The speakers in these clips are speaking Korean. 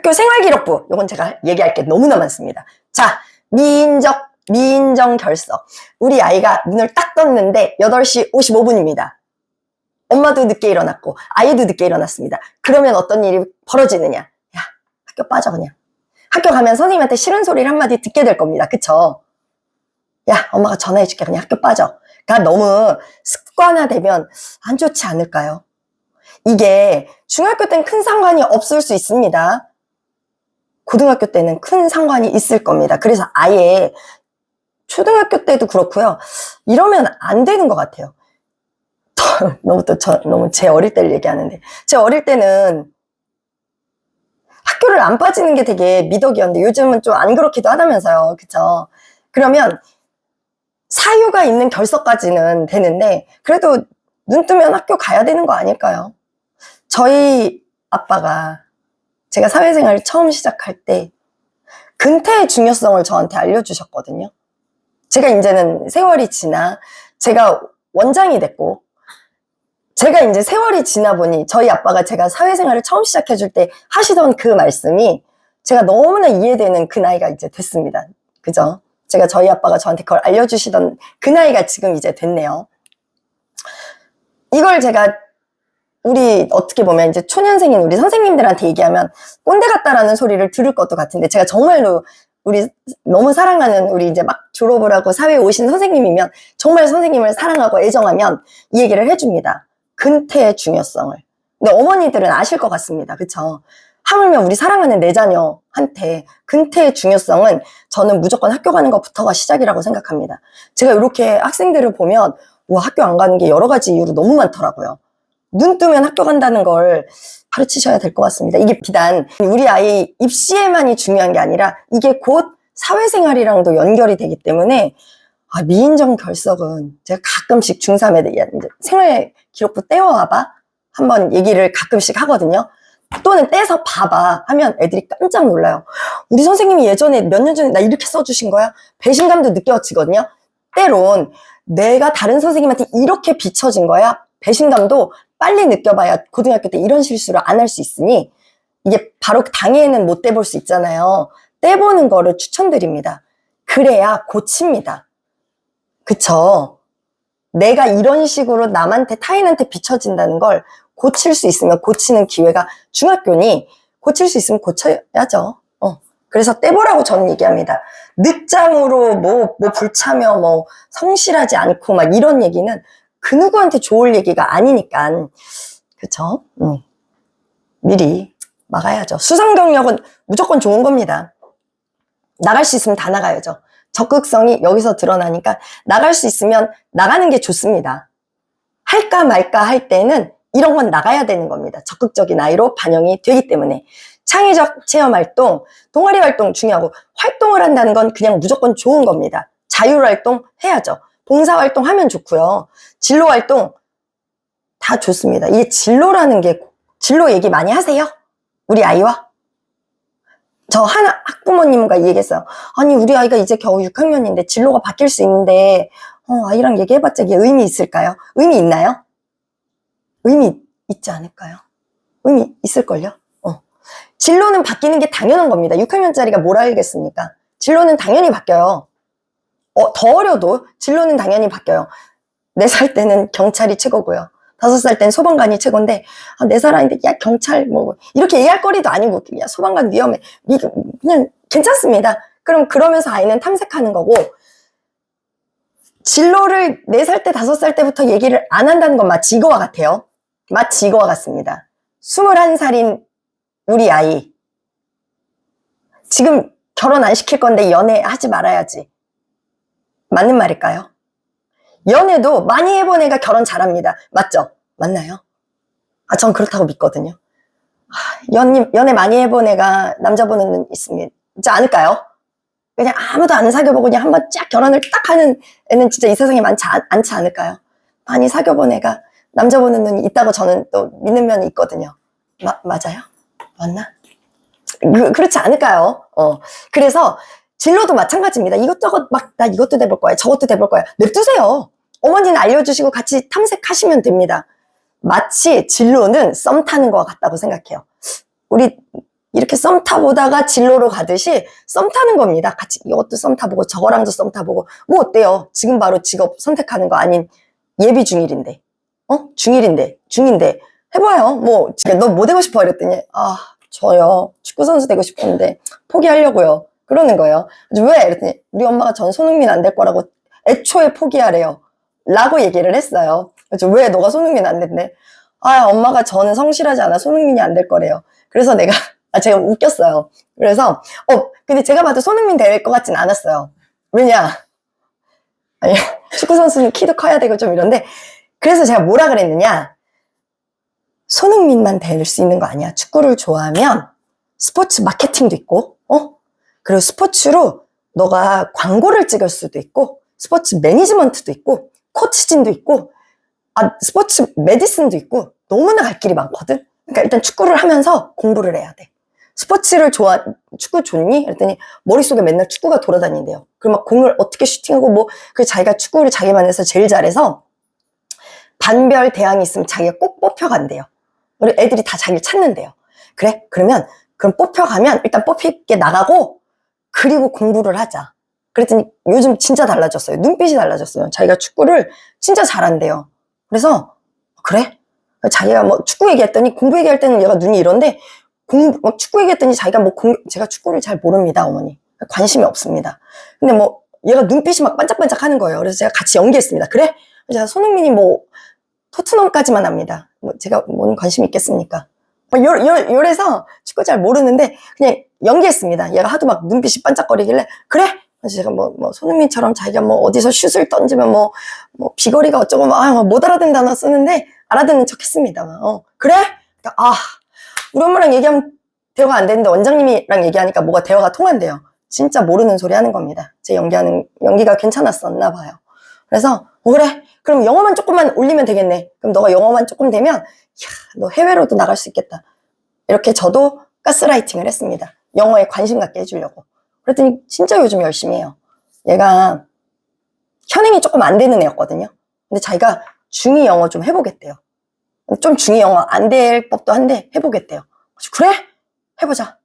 학교 생활기록부, 요건 제가 얘기할 게 너무나 많습니다. 자, 미인정 결석. 우리 아이가 눈을 딱 떴는데 8시 55분입니다. 엄마도 늦게 일어났고 아이도 늦게 일어났습니다. 그러면 어떤 일이 벌어지느냐? 야, 학교 빠져 그냥. 학교 가면 선생님한테 싫은 소리를 한마디 듣게 될 겁니다. 그쵸? 야, 엄마가 전화해줄게. 그냥 학교 빠져. 그러니까 너무 습관화되면 안 좋지 않을까요? 이게 중학교 때는 큰 상관이 없을 수 있습니다. 고등학교 때는 큰 상관이 있을 겁니다. 그래서 아예 초등학교 때도 그렇고요. 이러면 안 되는 것 같아요. 너무 제 어릴 때를 얘기하는데, 제 어릴 때는 학교를 안 빠지는 게 되게 미덕이었는데 요즘은 좀 안 그렇기도 하다면서요. 그쵸? 그러면 사유가 있는 결석까지는 되는데 그래도 눈 뜨면 학교 가야 되는 거 아닐까요? 저희 아빠가 제가 사회생활을 처음 시작할 때 근태의 중요성을 저한테 알려주셨거든요. 제가 이제는 세월이 지나 제가 원장이 됐고 제가 이제 세월이 지나 보니 저희 아빠가 제가 사회생활을 처음 시작해줄 때 하시던 그 말씀이 제가 너무나 이해되는 그 나이가 이제 됐습니다. 그죠? 제가 저희 아빠가 저한테 그걸 알려주시던 그 나이가 지금 이제 됐네요. 이걸 제가 우리 어떻게 보면 이제 초년생인 우리 선생님들한테 얘기하면 꼰대 같다라는 소리를 들을 것도 같은데 제가 정말로 우리 너무 사랑하는 우리 이제 막 졸업을 하고 사회에 오신 선생님이면 정말 선생님을 사랑하고 애정하면 이 얘기를 해줍니다. 근태의 중요성을. 근데 어머니들은 아실 것 같습니다. 그쵸? 하물며 우리 사랑하는 내 자녀한테 근태의 중요성은 저는 무조건 학교 가는 것부터가 시작이라고 생각합니다. 제가 이렇게 학생들을 보면 와, 학교 안 가는 게 여러 가지 이유로 너무 많더라고요. 눈 뜨면 학교 간다는 걸 가르치셔야 될 것 같습니다. 이게 비단 우리 아이 입시에만이 중요한 게 아니라 이게 곧 사회생활이랑도 연결이 되기 때문에 미인정 결석은 제가 가끔씩 중3에 생활기록부 떼어와봐 한번 얘기를 가끔씩 하거든요. 또는 떼서 봐봐 하면 애들이 깜짝 놀라요. 우리 선생님이 예전에 몇 년 전에 나 이렇게 써주신 거야? 배신감도 느껴지거든요. 때론 내가 다른 선생님한테 이렇게 비춰진 거야? 배신감도 빨리 느껴봐야 고등학교 때 이런 실수를 안 할 수 있으니 이게 바로 당해에는 못 떼볼 수 있잖아요. 떼보는 거를 추천드립니다. 그래야 고칩니다. 그쵸? 내가 이런 식으로 남한테 타인한테 비춰진다는 걸 고칠 수 있으면 고치는 기회가 중학교니 고칠 수 있으면 고쳐야죠. 그래서 떼보라고 저는 얘기합니다. 늦장으로 뭐 불차며 뭐 성실하지 않고 막 이런 얘기는 그 누구한테 좋을 얘기가 아니니까. 그쵸? 미리 막아야죠. 수상 경력은 무조건 좋은 겁니다. 나갈 수 있으면 다 나가야죠. 적극성이 여기서 드러나니까 나갈 수 있으면 나가는 게 좋습니다. 할까 말까 할 때는 이런 건 나가야 되는 겁니다. 적극적인 아이로 반영이 되기 때문에. 창의적 체험활동, 동아리 활동 중요하고 활동을 한다는 건 그냥 무조건 좋은 겁니다. 자율활동 해야죠. 봉사활동 하면 좋고요. 진로활동 다 좋습니다. 이게 진로라는 게 진로 얘기 많이 하세요? 우리 아이와? 저 하나 학부모님과 얘기했어요. 아니 우리 아이가 이제 겨우 6학년인데 진로가 바뀔 수 있는데 아이랑 얘기해봤자 이게 의미 있을까요? 의미 있나요? 의미 있지 않을까요? 의미 있을걸요? 진로는 바뀌는 게 당연한 겁니다. 6학년짜리가 뭘 알겠습니까? 진로는 당연히 바뀌어요. 더 어려도 진로는 당연히 바뀌어요. 4살 때는 경찰이 최고고요. 5살 때는 소방관이 최고인데 4살 아닌데 야 경찰 뭐 이렇게 얘기할 거리도 아니고 야 소방관 위험해. 그냥 괜찮습니다. 그러면서 아이는 탐색하는 거고 진로를 4살 때 5살 때부터 얘기를 안 한다는 건 마치 이거와 같아요. 마치 이거와 같습니다. 21살인 우리 아이 지금 결혼 안 시킬 건데 연애하지 말아야지. 맞는 말일까요? 연애도 많이 해본 애가 결혼 잘합니다. 맞죠? 맞나요? 전 그렇다고 믿거든요. 연애 많이 해본 애가 남자 보는 눈 있지 않을까요? 그냥 아무도 안 사귀어보고 그냥 한번 쫙 결혼을 딱 하는 애는 진짜 이 세상에 많지 않지 않을까요? 많이 사귀어본 애가 남자 보는 눈이 있다고 저는 또 믿는 면이 있거든요. 맞아요? 맞나? 그렇지 않을까요? 그래서 진로도 마찬가지입니다. 이것저것 나 이것도 돼볼 거야. 저것도 돼볼 거야. 냅두세요. 어머니는 알려주시고 같이 탐색하시면 됩니다. 마치 진로는 썸 타는 것 같다고 생각해요. 우리 이렇게 썸 타보다가 진로로 가듯이 썸 타는 겁니다. 같이 이것도 썸 타보고 저거랑도 썸 타보고 뭐 어때요? 지금 바로 직업 선택하는 거 아닌 예비 중일인데 중인데 해봐요. 뭐 너 뭐 되고 싶어? 이랬더니 저요 축구선수 되고 싶었는데 포기하려고요. 그러는 거예요. 왜? 이랬더니 우리 엄마가 전 손흥민 안 될 거라고 애초에 포기하래요 라고 얘기를 했어요. 그래서 왜 너가 손흥민 안 됐네? 엄마가 저는 성실하지 않아 손흥민이 안 될 거래요. 그래서 제가 웃겼어요. 그래서 근데 제가 봐도 손흥민 될 것 같진 않았어요. 왜냐? 아니, 축구선수는 키도 커야 되고 좀 이런데 그래서 제가 뭐라 그랬느냐? 손흥민만 될 수 있는 거 아니야. 축구를 좋아하면 스포츠 마케팅도 있고 그리고 스포츠로 너가 광고를 찍을 수도 있고 스포츠 매니지먼트도 있고 코치진도 있고 스포츠 메디슨도 있고 너무나 갈 길이 많거든. 그러니까 일단 축구를 하면서 공부를 해야 돼. 축구 좋니? 그랬더니 머릿속에 맨날 축구가 돌아다닌대요. 그리고 막 공을 어떻게 슈팅하고 그 자기가 축구를 자기만 해서 제일 잘해서 반별 대항이 있으면 자기가 꼭 뽑혀간대요. 그리고 애들이 다 자기를 찾는데요. 그래? 그럼 뽑혀가면 일단 뽑힐게 나가고 그리고 공부를 하자. 그랬더니 요즘 진짜 달라졌어요. 눈빛이 달라졌어요. 자기가 축구를 진짜 잘한대요. 그래서 그래? 자기가 축구 얘기했더니 공부 얘기할 때는 얘가 눈이 이런데 축구 얘기했더니 자기가 제가 축구를 잘 모릅니다, 어머니. 관심이 없습니다. 근데 얘가 눈빛이 막 반짝반짝 하는 거예요. 그래서 제가 같이 연기했습니다. 그래? 제가 손흥민이 토트넘까지만 합니다. 제가 뭔 관심 있겠습니까? 요래서 축구 잘 모르는데 그냥 연기했습니다. 얘가 하도 막 눈빛이 반짝거리길래 그래? 그래서 제가 손흥민처럼 자기가 어디서 슛을 던지면 비거리가 어쩌고 못 알아듣는 단어 쓰는데 알아듣는 척 했습니다. 그래? 우리 엄마랑 얘기하면 대화가 안 되는데 원장님이랑 얘기하니까 뭐가 대화가 통한대요. 진짜 모르는 소리 하는 겁니다. 제 연기가 괜찮았었나 봐요. 그래서 그래? 그럼 영어만 조금만 올리면 되겠네. 그럼 너가 영어만 조금 되면 너 해외로도 나갈 수 있겠다. 이렇게 저도 가스라이팅을 했습니다. 영어에 관심 갖게 해주려고. 그랬더니 진짜 요즘 열심히 해요. 얘가 현행이 조금 안 되는 애였거든요. 근데 자기가 중2 영어 좀 해보겠대요. 좀 중2 영어 안 될 법도 한데 해보겠대요. 그래? 해보자.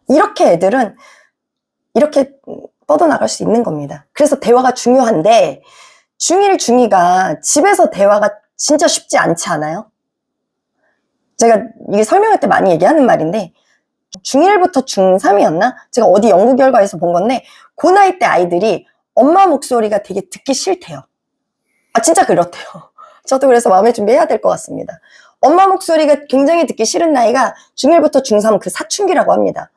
이렇게 애들은 이렇게 뻗어나갈 수 있는 겁니다. 그래서 대화가 중요한데 중1, 중2가 집에서 대화가 진짜 쉽지 않지 않아요? 제가 이게 설명할 때 많이 얘기하는 말인데 중1부터 중3이었나? 제가 어디 연구 결과에서 본 건데 그 나이 때 아이들이 엄마 목소리가 되게 듣기 싫대요. 진짜 그렇대요. 저도 그래서 마음의 준비해야 될 것 같습니다. 엄마 목소리가 굉장히 듣기 싫은 나이가 중1부터 중3 그 사춘기라고 합니다.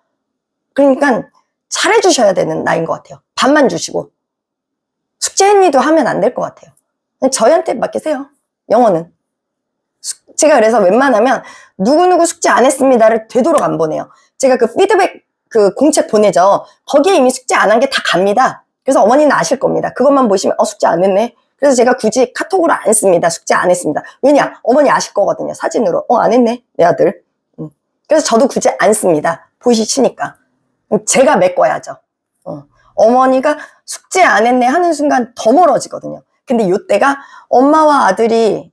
그러니까 잘해주셔야 되는 나이인 것 같아요. 밥만 주시고 숙제했니도 하면 안 될 것 같아요. 저희한테 맡기세요. 영어는. 제가 그래서 웬만하면 누구누구 숙제 안 했습니다를 되도록 안 보내요. 제가 그 피드백 공책 보내죠. 거기에 이미 숙제 안 한 게 다 갑니다. 그래서 어머니는 아실 겁니다. 그것만 보시면 숙제 안 했네. 그래서 제가 굳이 카톡으로 안 했습니다. 숙제 안 했습니다. 왜냐? 어머니 아실 거거든요. 사진으로. 안 했네. 내 아들. 그래서 저도 굳이 안 씁니다. 보이시니까. 제가 메꿔야죠. 어머니가 숙제 안 했네 하는 순간 더 멀어지거든요. 근데 요때가 엄마와 아들이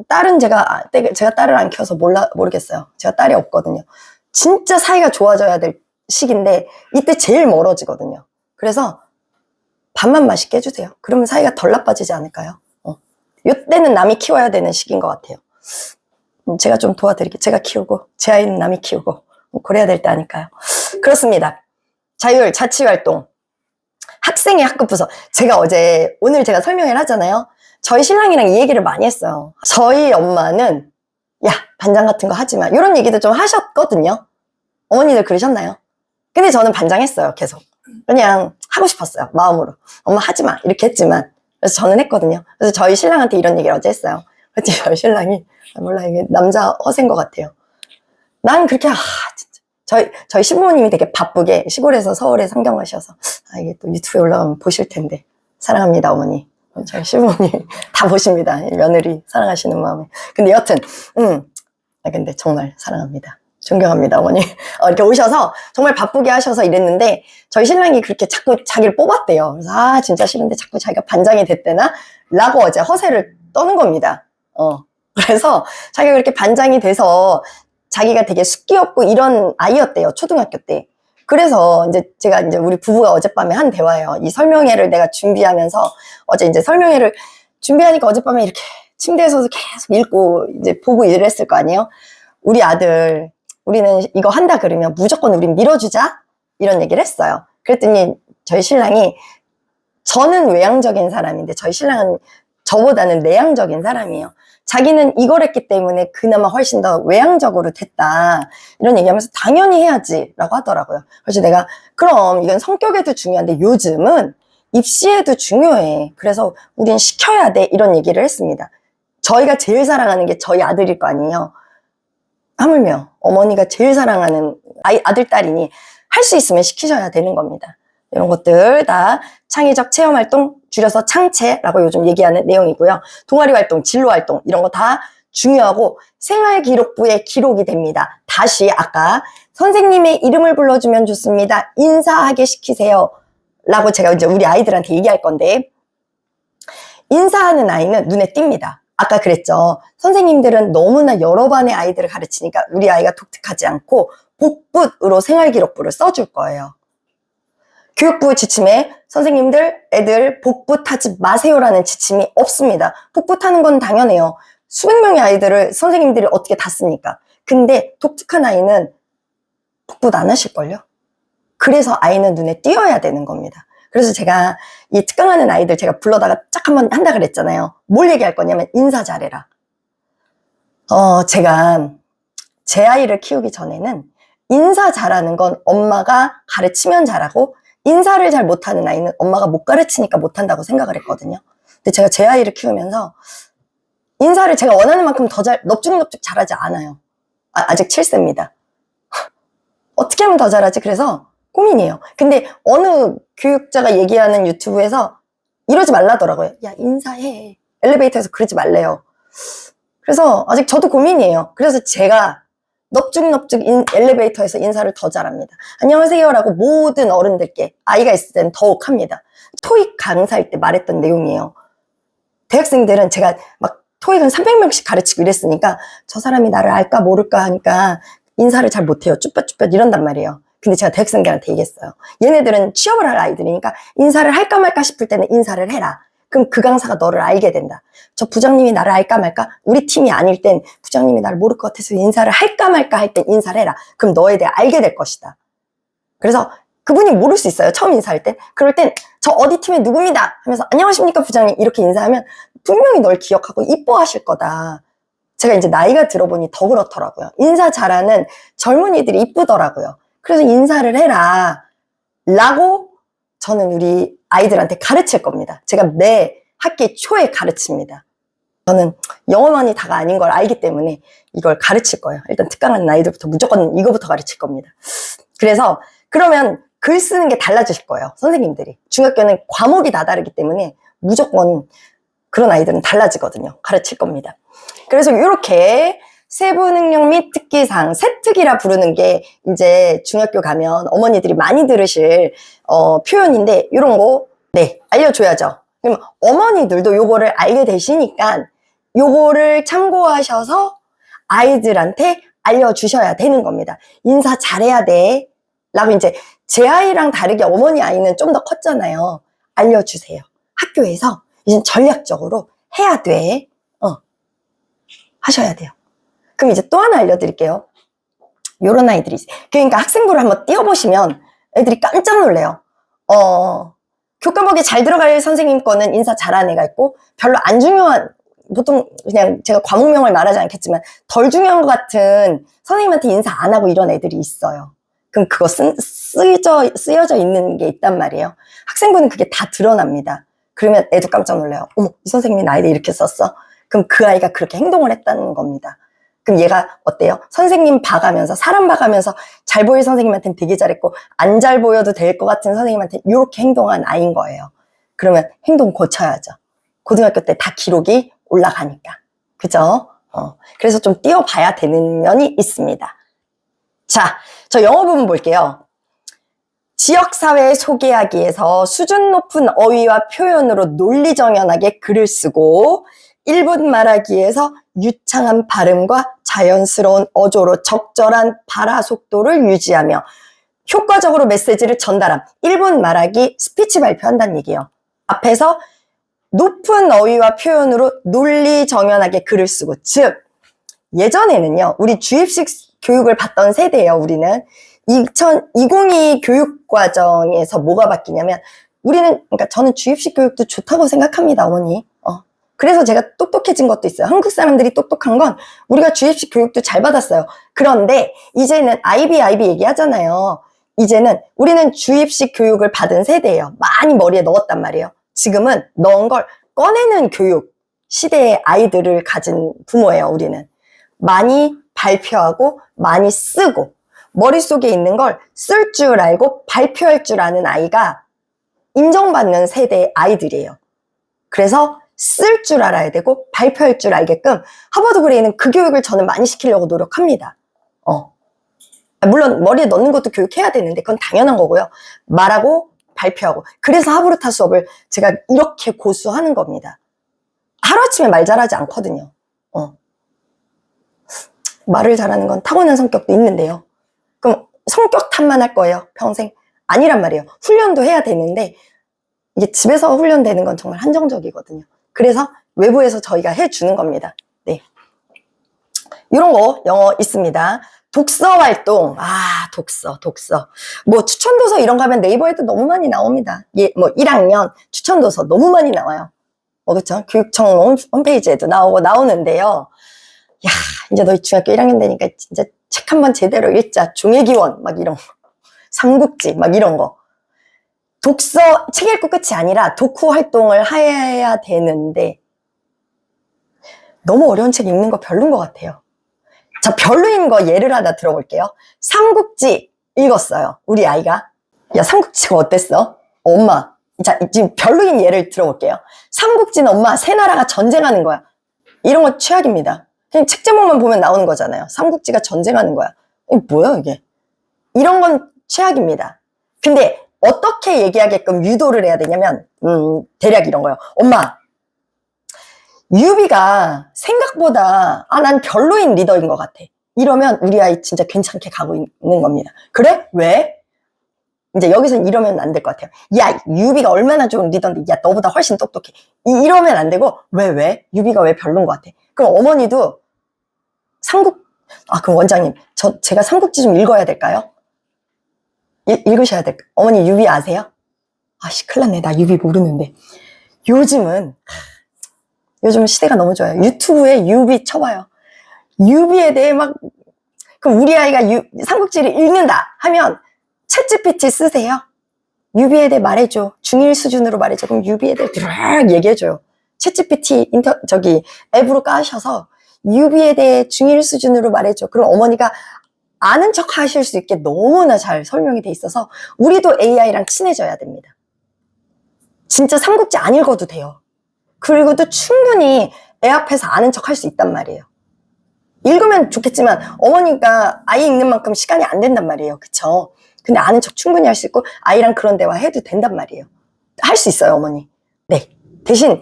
딸은 제가 딸을 안 키워서 모르겠어요. 제가 딸이 없거든요. 진짜 사이가 좋아져야 될 시기인데 이때 제일 멀어지거든요. 그래서 밥만 맛있게 해주세요. 그러면 사이가 덜 나빠지지 않을까요? 요때는 남이 키워야 되는 시기인 것 같아요. 제가 좀 도와드릴게요. 제가 키우고 제 아이는 남이 키우고 그래야 될 때 아닐까요? 그렇습니다. 자율 자치활동 학생의 학급 부서. 오늘 제가 설명을 하잖아요. 저희 신랑이랑 이 얘기를 많이 했어요. 저희 엄마는 야 반장 같은 거 하지 마 이런 얘기도 좀 하셨거든요. 어머니들 그러셨나요? 근데 저는 반장했어요. 계속 그냥 하고 싶었어요. 마음으로 엄마 하지 마 이렇게 했지만 그래서 저는 했거든요. 그래서 저희 신랑한테 이런 얘기를 어제 했어요. 그랬더니 저희 신랑이 몰라 이게 남자 허세인 것 같아요. 난 그렇게 진짜 저희 시부모님이 되게 바쁘게 시골에서 서울에 상경하셔서 이게 또 유튜브에 올라가면 보실 텐데 사랑합니다 어머니. 저희 시부모님 다 보십니다. 며느리 사랑하시는 마음에. 근데 여튼 근데 정말 사랑합니다. 존경합니다 어머니. 이렇게 오셔서 정말 바쁘게 하셔서 이랬는데 저희 신랑이 그렇게 자꾸 자기를 뽑았대요. 그래서 진짜 싫은데 자꾸 자기가 반장이 됐대나? 라고 어제 허세를 떠는 겁니다. 그래서 자기가 그렇게 반장이 돼서 자기가 되게 숫기 없고 이런 아이였대요. 초등학교 때. 그래서 이제 제가 이제 우리 부부가 어젯밤에 한 대화예요. 이 설명회를 내가 준비하면서 어제 이제 설명회를 준비하니까 어젯밤에 이렇게 침대에서 계속 읽고 이제 보고 이랬을 거 아니에요. 우리 아들, 우리는 이거 한다 그러면 무조건 우린 밀어주자 이런 얘기를 했어요. 그랬더니 저희 신랑이, 저는 외향적인 사람인데 저희 신랑은 저보다는 내향적인 사람이에요. 자기는 이걸 했기 때문에 그나마 훨씬 더 외향적으로 됐다 이런 얘기하면서 당연히 해야지 라고 하더라고요. 그래서 내가 그럼 이건 성격에도 중요한데 요즘은 입시에도 중요해. 그래서 우린 시켜야 돼 이런 얘기를 했습니다. 저희가 제일 사랑하는 게 저희 아들일 거 아니에요. 하물며 어머니가 제일 사랑하는 아들, 딸이니 할 수 있으면 시키셔야 되는 겁니다. 이런 것들 다 창의적 체험활동, 줄여서 창체라고 요즘 얘기하는 내용이고요. 동아리 활동, 진로 활동 이런 거 다 중요하고 생활기록부에 기록이 됩니다. 다시 아까 선생님의 이름을 불러주면 좋습니다. 인사하게 시키세요. 라고 제가 이제 우리 아이들한테 얘기할 건데, 인사하는 아이는 눈에 띕니다. 아까 그랬죠. 선생님들은 너무나 여러 반의 아이들을 가르치니까 우리 아이가 독특하지 않고 복붙으로 생활기록부를 써줄 거예요. 교육부 지침에 선생님들, 애들 복붙하지 마세요라는 지침이 없습니다. 복붙하는 건 당연해요. 수백 명의 아이들을 선생님들이 어떻게 다 씁니까? 근데 독특한 아이는 복붙 안 하실걸요? 그래서 아이는 눈에 띄어야 되는 겁니다. 그래서 제가 이 특강하는 아이들 제가 불러다가 쫙 한번 한다 그랬잖아요. 뭘 얘기할 거냐면 인사 잘해라. 제가 제 아이를 키우기 전에는 인사 잘하는 건 엄마가 가르치면 잘하고 인사를 잘 못하는 아이는 엄마가 못 가르치니까 못한다고 생각을 했거든요. 근데 제가 제 아이를 키우면서 인사를 제가 원하는 만큼 더 넙죽넙죽 잘하지 않아요. 아직 7세입니다. 어떻게 하면 더 잘하지? 그래서 고민이에요. 근데 어느 교육자가 얘기하는 유튜브에서 이러지 말라더라고요. 야, 인사해. 엘리베이터에서 그러지 말래요. 그래서 아직 저도 고민이에요. 그래서 제가 넙죽넙죽 엘리베이터에서 인사를 더 잘합니다. 안녕하세요 라고 모든 어른들께, 아이가 있을 때는 더욱 합니다. 토익 강사일 때 말했던 내용이에요. 대학생들은 제가 막 토익은 300명씩 가르치고 이랬으니까 저 사람이 나를 알까 모를까 하니까 인사를 잘 못해요. 쭈뼛쭈뼛 이런단 말이에요. 근데 제가 대학생들한테 얘기했어요. 얘네들은 취업을 할 아이들이니까 인사를 할까 말까 싶을 때는 인사를 해라. 그럼 그 강사가 너를 알게 된다. 저 부장님이 나를 알까 말까? 우리 팀이 아닐 땐 부장님이 나를 모를 것 같아서 인사를 할까 말까 할 땐 인사를 해라. 그럼 너에 대해 알게 될 것이다. 그래서 그분이 모를 수 있어요. 처음 인사할 때. 그럴 땐 저 어디 팀의 누구입니다 하면서 안녕하십니까 부장님 이렇게 인사하면 분명히 널 기억하고 이뻐하실 거다. 제가 이제 나이가 들어보니 더 그렇더라고요. 인사 잘하는 젊은이들이 이쁘더라고요. 그래서 인사를 해라 라고 저는 우리 아이들한테 가르칠 겁니다. 제가 매 학기 초에 가르칩니다. 저는 영어만이 다가 아닌 걸 알기 때문에 이걸 가르칠 거예요. 일단 특강하는 아이들부터 무조건 이거부터 가르칠 겁니다. 그래서 그러면 글 쓰는 게 달라지실 거예요. 선생님들이. 중학교는 과목이 다 다르기 때문에 무조건 그런 아이들은 달라지거든요. 가르칠 겁니다. 그래서 이렇게 세부 능력 및 특기사항, 세특이라 부르는 게 이제 중학교 가면 어머니들이 많이 들으실 표현인데 이런 거 네, 알려줘야죠. 그럼 어머니들도 요거를 알게 되시니까 요거를 참고하셔서 아이들한테 알려주셔야 되는 겁니다. 인사 잘해야 돼 라고 이제 제 아이랑 다르게 어머니 아이는 좀 더 컸잖아요. 알려주세요. 학교에서 이제 전략적으로 해야 돼. 하셔야 돼요. 그럼 이제 또 하나 알려드릴게요. 요런 아이들이 있어요. 그러니까 학생부를 한번 띄워보시면 애들이 깜짝 놀래요. 교과목에 잘 들어갈 선생님 거는 인사 잘하는 애가 있고 별로 안 중요한, 보통 그냥 제가 과목명을 말하지 않겠지만 덜 중요한 것 같은 선생님한테 인사 안 하고 이런 애들이 있어요. 그럼 그거 쓰여져 있는 게 있단 말이에요. 학생부는 그게 다 드러납니다. 그러면 애도 깜짝 놀래요. 어머, 이 선생님이 나에게 이렇게 썼어? 그럼 그 아이가 그렇게 행동을 했다는 겁니다. 그럼 얘가 어때요? 선생님 봐가면서, 사람 봐가면서 잘 보일 선생님한테는 되게 잘했고 안 잘 보여도 될 것 같은 선생님한테 이렇게 행동한 아이인 거예요. 그러면 행동 고쳐야죠. 고등학교 때 다 기록이 올라가니까. 그죠? 그래서 좀 띄워봐야 되는 면이 있습니다. 자, 저 영어 부분 볼게요. 지역사회 소개하기에서 수준 높은 어휘와 표현으로 논리정연하게 글을 쓰고 1분 말하기에서 유창한 발음과 자연스러운 어조로 적절한 발화 속도를 유지하며 효과적으로 메시지를 전달함. 1분 말하기 스피치 발표한다는 얘기예요. 앞에서 높은 어휘와 표현으로 논리정연하게 글을 쓰고, 즉 예전에는요, 우리 주입식 교육을 받던 세대예요. 우리는 2022 교육과정에서 뭐가 바뀌냐면, 그러니까 저는 주입식 교육도 좋다고 생각합니다, 어머니. 그래서 제가 똑똑해진 것도 있어요. 한국 사람들이 똑똑한 건 우리가 주입식 교육도 잘 받았어요. 그런데 이제는 IB 얘기하잖아요. 이제는 우리는 주입식 교육을 받은 세대예요. 많이 머리에 넣었단 말이에요. 지금은 넣은 걸 꺼내는 교육 시대의 아이들을 가진 부모예요. 우리는 많이 발표하고 많이 쓰고 머릿속에 있는 걸 쓸 줄 알고 발표할 줄 아는 아이가 인정받는 세대의 아이들이에요. 그래서 쓸 줄 알아야 되고 발표할 줄 알게끔 하버드 그레이는 그 교육을 저는 많이 시키려고 노력합니다. 물론 머리에 넣는 것도 교육해야 되는데 그건 당연한 거고요. 말하고 발표하고. 그래서 하브르타 수업을 제가 이렇게 고수하는 겁니다. 하루아침에 말 잘하지 않거든요. 말을 잘하는 건 타고난 성격도 있는데요. 그럼 성격 탓만 할 거예요, 평생? 아니란 말이에요. 훈련도 해야 되는데 이게 집에서 훈련되는 건 정말 한정적이거든요. 그래서 외부에서 저희가 해주는 겁니다. 네, 이런 거 영어 있습니다. 독서 활동, 독서. 뭐 추천도서 이런 거 하면 네이버에도 너무 많이 나옵니다. 뭐 1학년 추천도서 너무 많이 나와요. 그렇죠? 교육청 홈페이지에도 나오는데요. 야, 이제 너희 중학교 1학년 되니까 진짜 책 한번 제대로 읽자. 종회기원 막 이런 거, 삼국지 막 이런 거. 독서, 책 읽고 끝이 아니라 독후 활동을 해야 되는데 너무 어려운 책 읽는 거 별론 것 같아요. 자, 별로인 거 예를 하나 들어볼게요. 삼국지 읽었어요, 우리 아이가. 야, 삼국지가 어땠어? 엄마. 자, 지금 별로인 예를 들어볼게요. 삼국지는 엄마, 세 나라가 전쟁하는 거야. 이런 거 최악입니다. 그냥 책 제목만 보면 나오는 거잖아요. 삼국지가 전쟁하는 거야. 이게 뭐야, 이게? 이런 건 최악입니다. 근데 어떻게 얘기하게끔 유도를 해야 되냐면, 대략 이런 거예요. 엄마, 유비가 생각보다 난 별로인 리더인 것 같아. 이러면 우리 아이 진짜 괜찮게 가고 있는 겁니다. 그래? 왜? 이제 여기서는 이러면 안 될 것 같아요. 야, 유비가 얼마나 좋은 리더인데, 야, 너보다 훨씬 똑똑해. 이러면 안 되고, 왜? 유비가 왜 별로인 것 같아? 그럼 어머니도 그럼 원장님, 제가 삼국지 좀 읽어야 될까요? 읽으셔야 될까요? 어머니 유비 아세요? 큰일 났네. 나 유비 모르는데. 요즘은 시대가 너무 좋아요. 유튜브에 유비 쳐봐요. 유비에 대해 그럼 우리 아이가 삼국지를 읽는다 하면 챗GPT 쓰세요. 유비에 대해 말해줘. 중1 수준으로 말해줘. 그럼 유비에 대해 드르륵 얘기해줘요. 챗GPT 앱으로 까셔서 유비에 대해 중1 수준으로 말해줘. 그럼 어머니가 아는 척 하실 수 있게 너무나 잘 설명이 돼 있어서 우리도 AI랑 친해져야 됩니다. 진짜 삼국지 안 읽어도 돼요. 그리고 또 충분히 애 앞에서 아는 척 할 수 있단 말이에요. 읽으면 좋겠지만 어머니가 아이 읽는 만큼 시간이 안 된단 말이에요. 그쵸? 근데 아는 척 충분히 할 수 있고 아이랑 그런 대화 해도 된단 말이에요. 할 수 있어요, 어머니. 네. 대신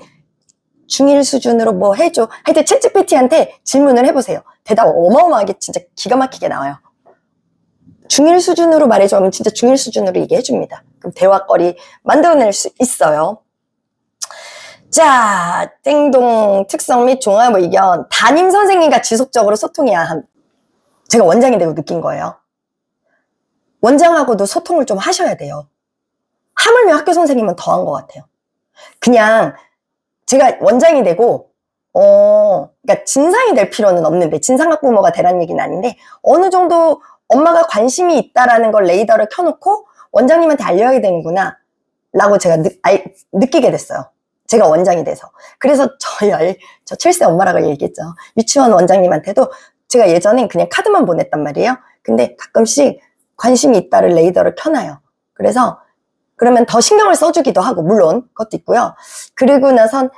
중1 수준으로 뭐 해줘. 하여튼 챗GPT한테 질문을 해보세요. 대답 어마어마하게 진짜 기가 막히게 나와요. 중1 수준으로 말해줘 하면 진짜 중1 수준으로 얘기해줍니다. 그럼 대화거리 만들어낼 수 있어요. 자, 땡동 특성 및 종합 의견. 담임 선생님과 지속적으로 소통해야 함. 제가 원장이 되고 느낀 거예요. 원장하고도 소통을 좀 하셔야 돼요. 하물며 학교 선생님은 더한 것 같아요. 그냥 제가 원장이 되고 그러니까 진상이 될 필요는 없는데, 진상학부모가 되라는 얘기는 아닌데 어느 정도 엄마가 관심이 있다라는 걸 레이더를 켜놓고 원장님한테 알려야 되는구나 라고 제가 느끼게 됐어요. 제가 원장이 돼서. 그래서 저 7세 엄마라고 얘기했죠. 유치원 원장님한테도 제가 예전엔 그냥 카드만 보냈단 말이에요. 근데 가끔씩 관심이 있다를 레이더를 켜놔요. 그래서 그러면 더 신경을 써주기도 하고, 물론 그것도 있고요. 그리고 나선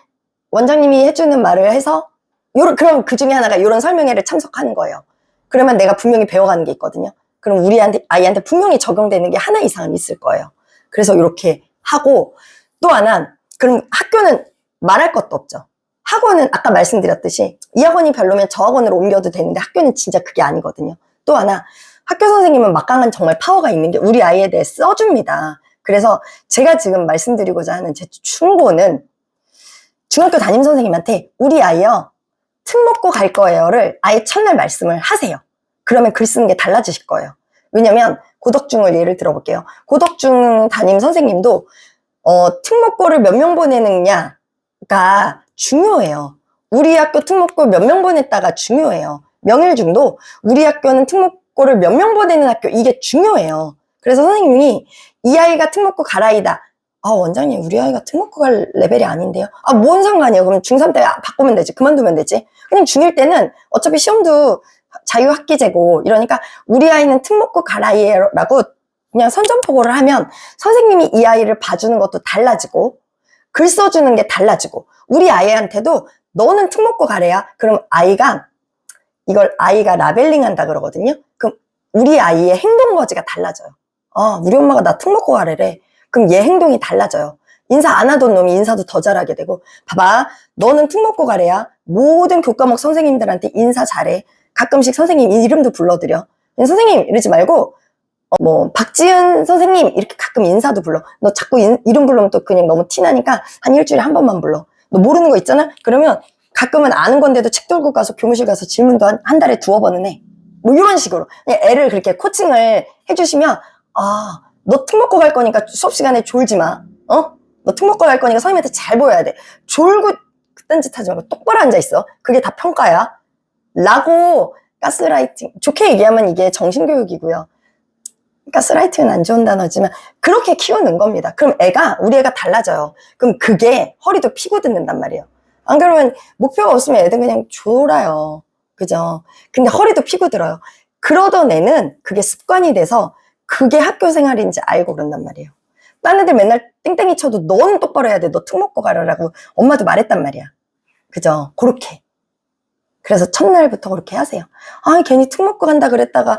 원장님이 해주는 말을 해서 그럼 그 중에 하나가 이런 설명회를 참석하는 거예요. 그러면 내가 분명히 배워가는 게 있거든요. 그럼 우리 아이한테 분명히 적용되는 게 하나 이상은 있을 거예요. 그래서 이렇게 하고, 또 하나, 그럼 학교는 말할 것도 없죠. 학원은 아까 말씀드렸듯이 이 학원이 별로면 저 학원으로 옮겨도 되는데 학교는 진짜 그게 아니거든요. 또 하나, 학교 선생님은 막강한 정말 파워가 있는 게 우리 아이에 대해 써줍니다. 그래서 제가 지금 말씀드리고자 하는 제 충고는 중학교 담임 선생님한테 우리 아이요 특 먹고 갈 거예요를 아예 첫날 말씀을 하세요. 그러면 글 쓰는 게 달라지실 거예요. 왜냐면 고덕중을 예를 들어볼게요. 고덕중 담임 선생님도 특목고를 몇 명 보내느냐가 중요해요. 우리 학교 특목고 몇 명 보냈다가 중요해요. 명일중도 우리 학교는 특목고를 몇 명 보내는 학교, 이게 중요해요. 그래서 선생님이 이 아이가 특목고 가라이다. 아, 원장님, 우리 아이가 특목고 갈 레벨이 아닌데요? 아, 뭔 상관이에요? 그럼 중3 때 바꾸면 되지. 그만두면 되지. 그냥 중1 때는 어차피 시험도 자유학기제고 이러니까 우리 아이는 특목고 가라이에요 라고 그냥 선전포고를 하면 선생님이 이 아이를 봐주는 것도 달라지고 글 써주는 게 달라지고 우리 아이한테도 너는 특목고 가래야. 그럼 이걸 아이가 라벨링 한다 그러거든요. 그럼 우리 아이의 행동 거지가 달라져요. 아, 우리 엄마가 나 특목고 가래래. 그럼 얘 행동이 달라져요. 인사 안 하던 놈이 인사도 더 잘하게 되고, 봐봐, 너는 특목고 가래야. 모든 교과목 선생님들한테 인사 잘해. 가끔씩 선생님 이름도 불러드려. 선생님 이러지 말고 박지은 선생님 이렇게 가끔 인사도 불러. 너 자꾸 이름 부르면 또 그냥 너무 티나니까 한 일주일에 한 번만 불러. 너 모르는 거 있잖아? 그러면 가끔은 아는 건데도 책 들고 가서 교무실 가서 질문도 한 달에 2번은 해. 뭐 이런 식으로 그냥 애를 그렇게 코칭을 해주시면, 아, 너 특목고 갈 거니까 수업 시간에 졸지 마. 너 특목고 갈 거니까 선생님한테 잘 보여야 돼. 졸고 그딴 짓 하지 말고 똑바로 앉아있어. 그게 다 평가야 라고. 가스라이팅, 좋게 얘기하면 이게 정신교육이고요. 가스라이팅은 안 좋은 단어지만 그렇게 키우는 겁니다. 그럼 우리 애가 달라져요. 그럼 그게 허리도 피고 듣는단 말이에요. 안 그러면 목표가 없으면 애들 그냥 졸아요. 그죠? 근데 허리도 피고 들어요. 그러던 애는 그게 습관이 돼서 그게 학교 생활인지 알고 그런단 말이에요. 딴 애들 맨날 땡땡이 쳐도 너는 똑바로 해야 돼. 너 특목고 가라라고 엄마도 말했단 말이야. 그죠? 그렇게. 그래서 첫날부터 그렇게 하세요. 아, 괜히 특목고 간다 그랬다가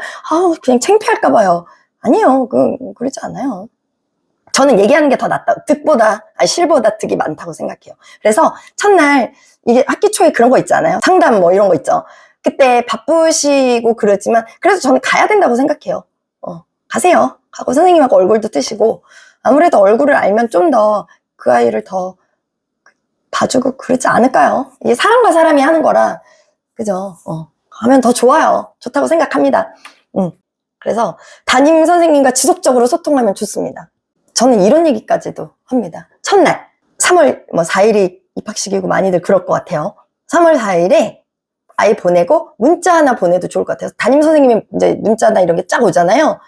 그냥 창피할까 봐요. 아니요, 그러지 않아요. 저는 얘기하는 게 더 낫다. 실보다 득이 많다고 생각해요. 그래서 첫날 이게 학기 초에 그런 거 있잖아요. 상담 뭐 이런 거 있죠. 그때 바쁘시고 그러지만 그래서 저는 가야 된다고 생각해요. 가세요. 가고 선생님하고 얼굴도 뜨시고 아무래도 얼굴을 알면 좀 더 그 아이를 더 봐주고 그러지 않을까요? 이게 사람과 사람이 하는 거라. 그죠? 가면 더 좋아요. 좋다고 생각합니다. 그래서 담임 선생님과 지속적으로 소통하면 좋습니다. 저는 이런 얘기까지도 합니다. 첫날 3월 4일이 입학식이고 많이들 그럴 것 같아요. 3월 4일에 아이 보내고 문자 하나 보내도 좋을 것 같아요. 담임 선생님이 이제 문자나 이런 게 쫙 오잖아요.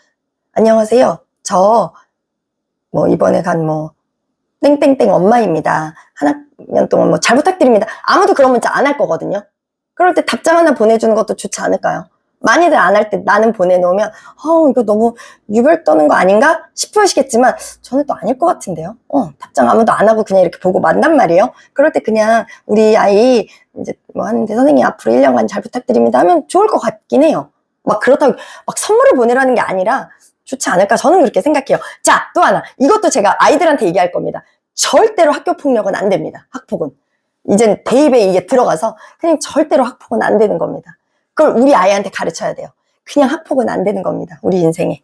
안녕하세요. 저 이번에 간 땡땡땡 엄마입니다. 한 학년 동안 잘 부탁드립니다. 아무도 그런 문자 안 할 거거든요. 그럴 때 답장 하나 보내주는 것도 좋지 않을까요? 많이들 안 할 때 나는 보내놓으면 이거 너무 유별 떠는 거 아닌가 싶으시겠지만 저는 또 아닐 것 같은데요. 답장 아무도 안 하고 그냥 이렇게 보고 만단 말이에요. 그럴 때 그냥 우리 아이 이제 하는데 선생님 앞으로 1년간 잘 부탁드립니다 하면 좋을 것 같긴 해요. 그렇다고 선물을 보내라는 게 아니라 좋지 않을까, 저는 그렇게 생각해요. 자, 또 하나, 이것도 제가 아이들한테 얘기할 겁니다. 절대로 학교폭력은 안 됩니다. 학폭은 이젠 대입에 이게 들어가서 그냥 절대로 학폭은 안 되는 겁니다. 그걸 우리 아이한테 가르쳐야 돼요. 그냥 학폭은 안 되는 겁니다. 우리 인생에.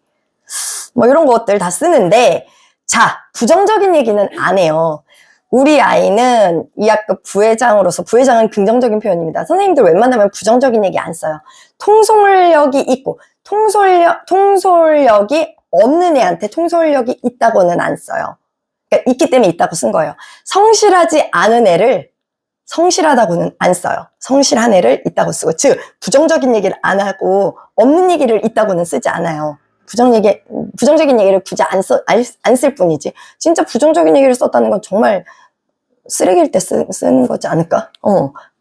이런 것들 다 쓰는데, 자, 부정적인 얘기는 안 해요. 우리 아이는 이 학교 부회장으로서, 부회장은 긍정적인 표현입니다. 선생님들 웬만하면 부정적인 얘기 안 써요. 통솔력이 있고, 통솔력이 없는 애한테 통솔력이 있다고는 안 써요. 그러니까 있기 때문에 있다고 쓴 거예요. 성실하지 않은 애를 성실하다고는 안 써요. 성실한 애를 있다고 쓰고, 즉 부정적인 얘기를 안 하고 없는 얘기를 있다고는 쓰지 않아요. 부정적인 얘기를 굳이 안 쓸 뿐이지, 진짜 부정적인 얘기를 썼다는 건 정말 쓰레기일 때 쓰는 거지 않을까?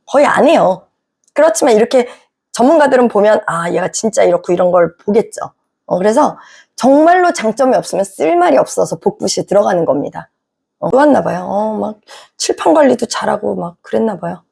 거의 안 해요. 그렇지만 이렇게 전문가들은 보면 얘가 진짜 이렇고 이런 걸 보겠죠. 그래서 정말로 장점이 없으면 쓸 말이 없어서 복붙이 들어가는 겁니다. 좋았나 봐요. 칠판 관리도 잘하고 그랬나 봐요.